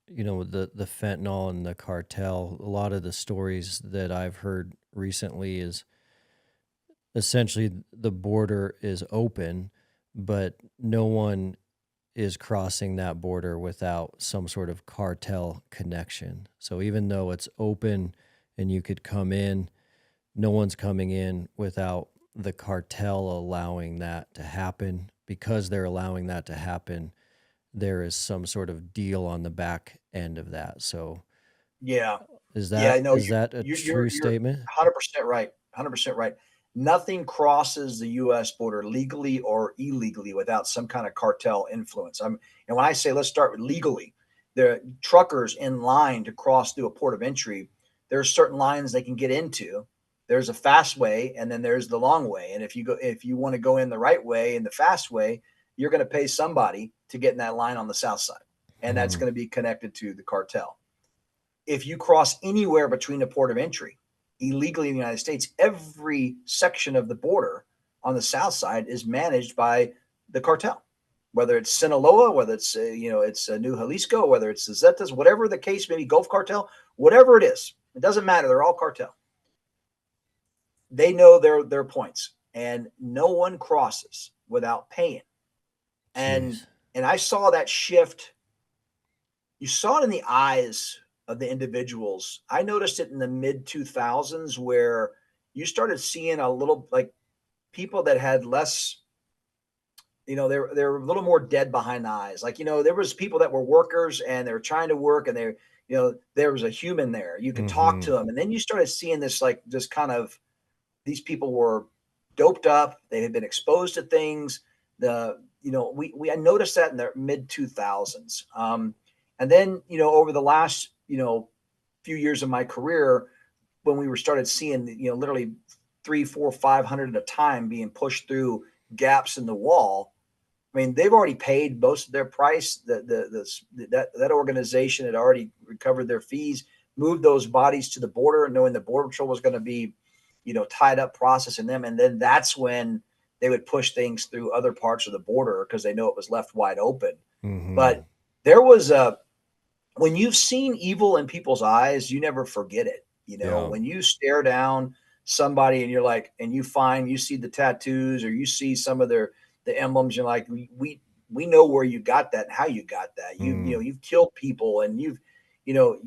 with the fentanyl and the cartel, a lot of the stories that I've heard recently is essentially the border is open, but no one is crossing that border without some sort of cartel connection. So even though it's open and you could come in, no one's coming in without the cartel allowing that to happen. Because they're allowing that to happen, there is some sort of deal on the back end of that. So Yeah. is Yeah, that no, is that a true you're statement? 100% right. 100% right. Nothing crosses the US border legally or illegally without some kind of cartel influence. And when I say let's start with legally, the truckers in line to cross through a port of entry, there's certain lines they can get into. There's a fast way and then there's the long way. And if you want to go in the right way in the fast way, you're going to pay somebody to get in that line on the south side. And that's Hmm. going to be connected to the cartel. If you cross anywhere between the port of entry illegally in the United States, every section of the border on the south side is managed by the cartel. Whether it's Sinaloa, whether it's it's New Jalisco, whether it's the Zetas, whatever the case may be, Gulf Cartel, whatever it is, it doesn't matter. They're all cartel. They know their points, and no one crosses without paying. And Jeez. and I saw that shift. You saw it in the eyes of the individuals. I noticed it in the mid 2000s where you started seeing a little like people that had less, they're a little more dead behind the eyes. Like, there was people that were workers and they were trying to work and there was a human there. You could talk Hmm. to them. And then you started seeing this, like, just kind of, these people were doped up. They had been exposed to things. I noticed that in the mid 2000s. And then, over the last, few years of my career, when we were started seeing, literally three, four, 500 at a time being pushed through gaps in the wall. I mean, they've already paid most of their price. That organization had already recovered their fees, moved those bodies to the border, knowing the border patrol was going to be, tied up processing them, and then that's when they would push things through other parts of the border because they know it was left wide open. Hmm. But there was a when you've seen evil in people's eyes, you never forget it. Yeah. When you stare down somebody and you're like, and you see the tattoos or you see some of the emblems, you're like, we know where you got that and how you got that. Mm. You've killed people and you know,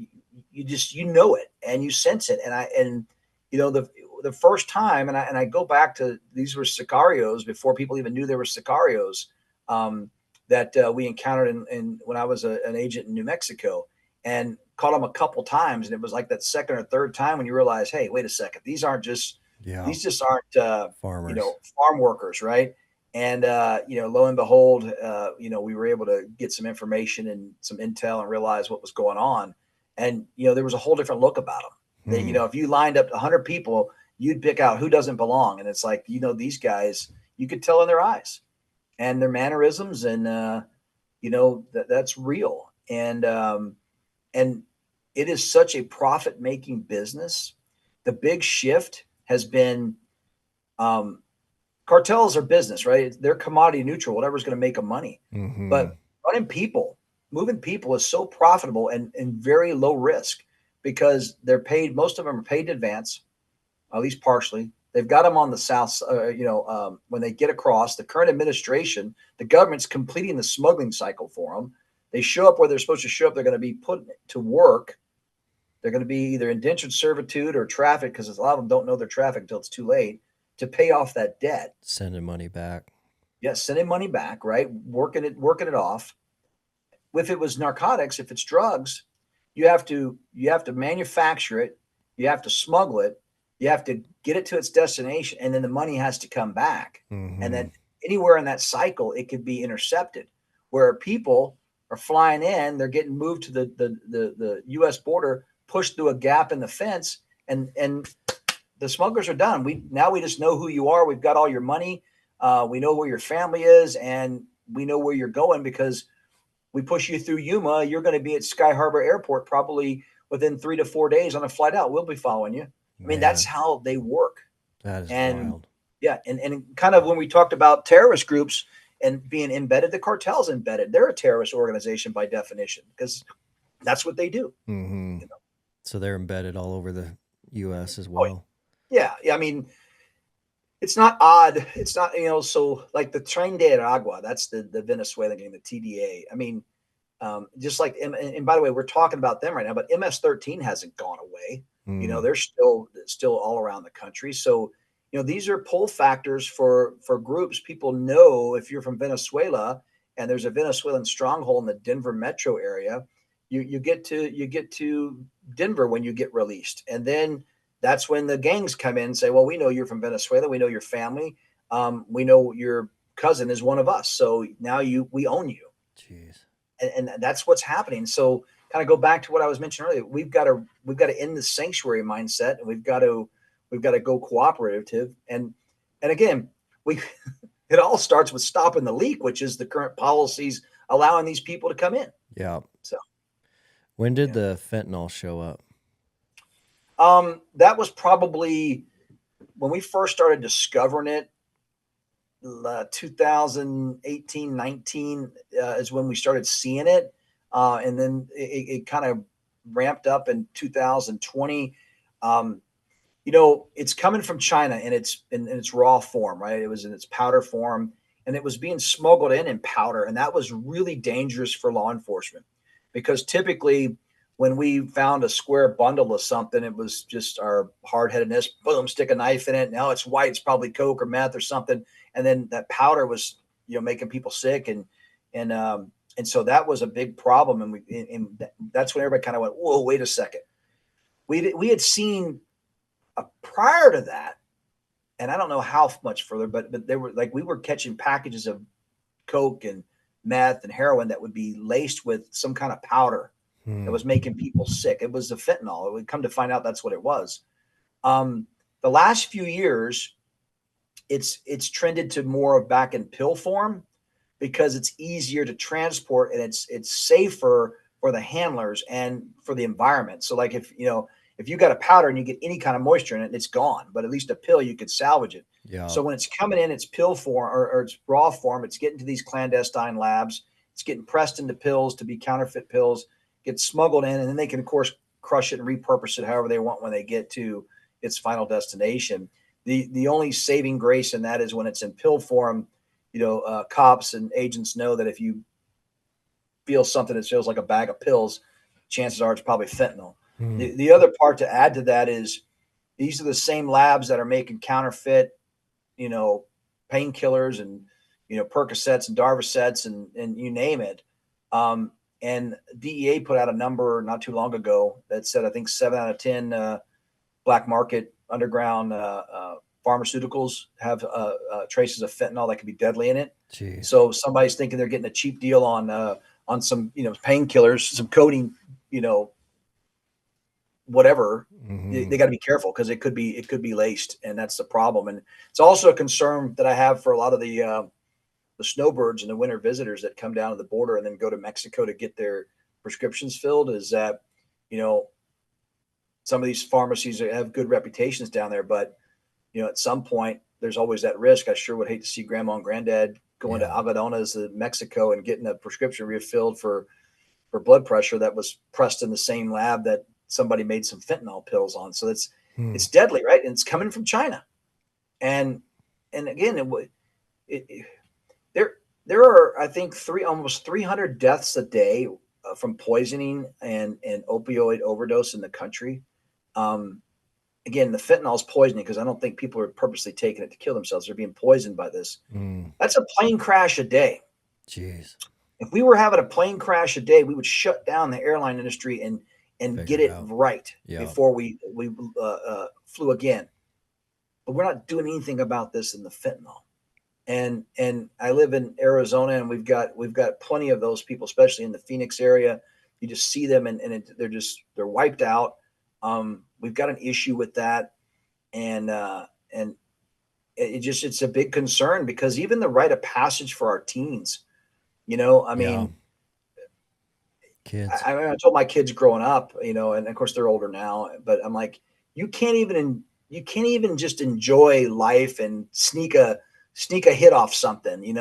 you just know it and you sense it. And the first time, and I go back to, these were sicarios before people even knew there were sicarios. That we encountered in when I was an agent in New Mexico, and caught them a couple times. And it was like that second or third time when you realize, hey, wait a second, Yeah. these just aren't Farmers. farm workers, right? And lo and behold, we were able to get some information and some intel and realize what was going on. And there was a whole different look about them. That Hmm. if you lined up 100 people, you'd pick out who doesn't belong. And it's like, these guys, you could tell in their eyes and their mannerisms, and that's real. And it is such a profit making business. The big shift has been, um, cartels are business, right? They're commodity neutral, whatever's going to make them money. Hmm. But running people, moving people is so profitable and very low risk because they're paid. Most of them are paid in advance, at least partially. They've got them on the south. When they get across, the current administration, the government's completing the smuggling cycle for them. They show up where they're supposed to show up. They're going to be put to work. They're going to be either indentured servitude or traffic, because a lot of them don't know they're traffic until it's too late to pay off that debt. Sending money back. Yes, sending money back, right? Working it off. If it was narcotics, if it's drugs, you have to manufacture it, you have to smuggle it, you have to get it to its destination, and then the money has to come back. And Hmm. then anywhere in that cycle, it could be intercepted. Where people are flying in, they're getting moved to the U.S. border, pushed through a gap in the fence, and the smugglers are done. We just know who you are. We've got all your money. We know where your family is, and we know where you're going because we push you through Yuma. You're going to be at Sky Harbor Airport probably within 3 to 4 days on a flight out. We'll be following you. I mean, that's Man, how they work. that is And wild. yeah, and kind of when we talked about terrorist groups and being embedded, the cartel's embedded. They're a terrorist organization by definition because That's what they do. Mm-hmm. You know? So they're embedded all over the U.S. as Oh, well. yeah. Yeah. I mean, it's not odd. It's not, so like the Tren de Aragua, that's the Venezuelan game, the TDA. I mean, just like, and by the way, we're talking about them right now, but MS-13 hasn't gone away. Mm. They're still all around the country. So, these are pull factors for groups. People know if you're from Venezuela and there's a Venezuelan stronghold in the Denver metro area, you get to Denver when you get released, and then that's when the gangs come in and say, well, we know you're from Venezuela, we know your family, we know your cousin is one of us, so now we own you. Jeez. And that's what's happening. So kind of go back to what I was mentioning earlier. We've got to end the sanctuary mindset, and we've got to go cooperative. And again, it all starts with stopping the leak, which is the current policies allowing these people to come in. Yeah. So when did the fentanyl show up? That was probably when we first started discovering it. 2018, 19 is when we started seeing it. And then it kind of ramped up in 2020. It's coming from China and it's in its raw form, right? It was in its powder form and it was being smuggled in powder. And that was really dangerous for law enforcement because typically when we found a square bundle of something, it was just our hard-headedness, boom, stick a knife in it. Now it's white, it's probably coke or meth or something. And then that powder was, making people sick. And so that was a big problem. And that's when everybody kind of went, whoa, wait a second. We had seen prior to that, and I don't know how much further, but they were like, we were catching packages of coke and meth and heroin that would be laced with some kind of powder that was making people sick. It was the fentanyl. It would come to find out that's what it was. The last few years, it's trended to more of back in pill form because it's easier to transport and it's safer for the handlers and for the environment. So like if you got a powder and you get any kind of moisture in it, it's gone. But at least a pill, you could salvage it. Yeah. So when it's coming in its pill form or its raw form, it's getting to these clandestine labs. It's getting pressed into pills to be counterfeit pills, get smuggled in, and then they can, of course, crush it and repurpose it however they want when they get to its final destination. The only saving grace in that is when it's in pill form, cops and agents know that if you feel something that feels like a bag of pills, chances are it's probably fentanyl. The other part to add to that is these are the same labs that are making counterfeit, painkillers and, Percocets and Darvocets and you name it. And DEA put out a number not too long ago that said, I think 7 out of 10 black market underground pharmaceuticals have traces of fentanyl that can be deadly in it. Jeez. So somebody's thinking they're getting a cheap deal on some, painkillers, some codeine, whatever. They got to be careful because it could be laced, and that's the problem. And it's also a concern that I have for a lot of the snowbirds and the winter visitors that come down to the border and then go to Mexico to get their prescriptions filled is that, some of these pharmacies have good reputations down there, but, at some point there's always that risk. I sure would hate to see grandma and granddad going to Agadonas, Mexico and getting a prescription refilled for blood pressure that was pressed in the same lab that somebody made some fentanyl pills on. So it's deadly, right? And it's coming from China. And again, there are, I think, almost 300 deaths a day from poisoning and opioid overdose in the country. Again, the fentanyl is poisoning because I don't think people are purposely taking it to kill themselves. They're being poisoned by this. That's a plane crash a day. Jeez. If we were having a plane crash a day, we would shut down the airline industry and get it right before we flew again. But we're not doing anything about this in the fentanyl. And I live in Arizona, and we've got plenty of those people, especially in the Phoenix area. You just see them, and they're wiped out. We've got an issue with that, and it's a big concern because even the rite of passage for our teens, I mean, kids. I told my kids growing up, and of course they're older now, but I'm like, you can't even just enjoy life and sneak a hit off something, you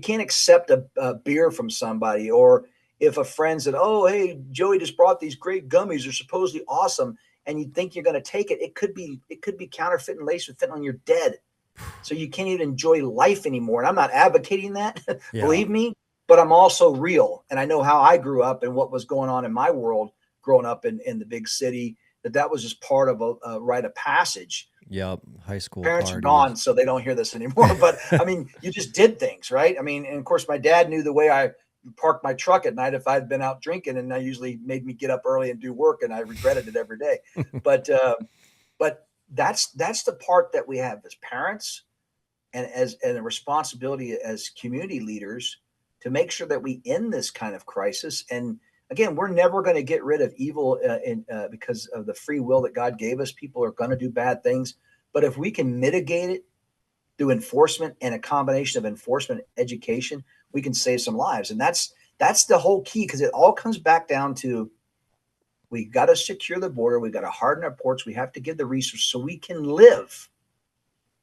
can't accept a beer from somebody or if a friend said, "Oh, hey, Joey just brought these great gummies, they're supposedly awesome," and you think you're going to take it, it could be counterfeit and laced with fentanyl, and you're dead. So you can't even enjoy life anymore. And I'm not advocating that, Yeah. believe me, but I'm also real. And I know how I grew up and what was going on in my world growing up in the big city, that was just part of a rite of passage. Yep. High school Parents are gone, parties. so they don't hear this anymore. But I mean, you just did things, right? I mean, and of course, my dad knew the way I parked my truck at night if I'd been out drinking, and I usually made me get up early and do work, and I regretted it every day. But but that's the part that we have as parents and a responsibility as community leaders to make sure that we end this kind of crisis. And again, we're never going to get rid of evil because of the free will that God gave us. People are going to do bad things, but if we can mitigate it through enforcement and a combination of enforcement and education, we can save some lives. And that's the whole key, because it all comes back down to, we got to secure the border, we got to harden our ports, we have to give the resources so we can live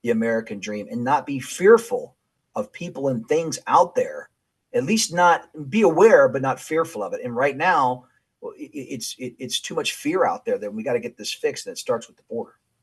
the American dream and not be fearful of people and things out there. At least not be aware, but not fearful of it. And right now, it's too much fear out there that we got to get this fixed, and it starts with the border.